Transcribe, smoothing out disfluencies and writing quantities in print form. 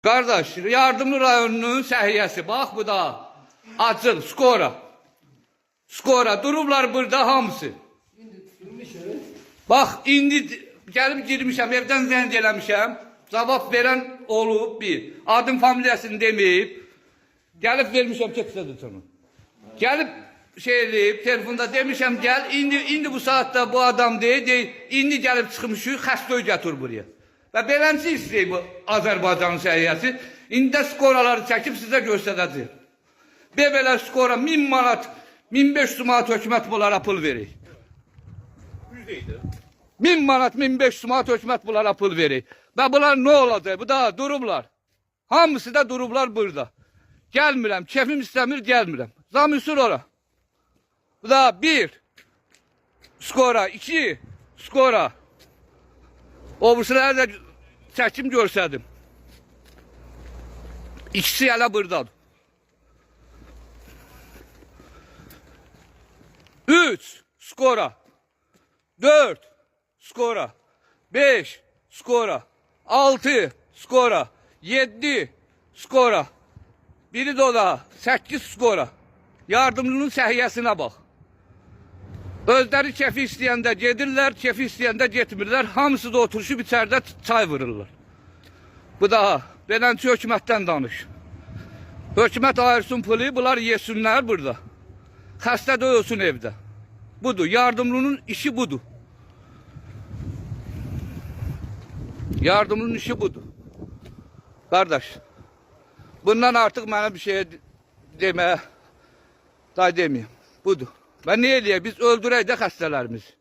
Kardeş, Yardımlı rayonunun səhiyyəsi. Bax bu da açıq, skora. Skora. Durublar burada hamısı. Bax, indi gəlib girmişəm, evdən zəng eləmişəm. Cavab verən olub bir. Adım familiyasını deməyib. Gəlib vermişəm keçsədir. Gəlib eləyib, telefonda demişəm gəl. İndi bu saatda bu adam deyil. İndi gəlib çıxmışıq, xəstəy gətir buraya. Və beləncə istəyir bu Azərbaycanın səhiyyəsi. İndi də skoraları çəkib sizə göstərəcək. Belə skora 1000 manat, 1500 manat hökumət bunlara pul verir. 1000 manat, 1500 manat hökumət bunlara pul verir. Və bunlar nə olacaq? Bu da durublar. Hamısı da durublar burada. Gəlmirəm, kefim istəmir, gəlmirəm. Zamüsür ora. Bu da 1 skora, 2 skora. O bursıları da çəkim görsədim. İkisi hələ buradadır. 3 skora. 4 skora. 5 skora. 6 skora. 7 skora. Biri de o da 8 skora. Yardımcının səhiyyəsinə bax. Özləri kefi istəyəndə gedirlər, kefi istəyəndə getmirlər. Hamısı da oturuşub içəridə çay vururlar. Bu da beləncə hökumətdən danış. Hökumət ayırsın pulu, bunlar yesinlər burada. Xəstə də ölsün evdə. Budur, yardımlının işi budur. Yardımlının işi budur. Kardeş, bundan artıq mənə bir şey deməyə, deməyəm. Budur. Və nə eləyək? Biz öldürək də xəstələrimizi.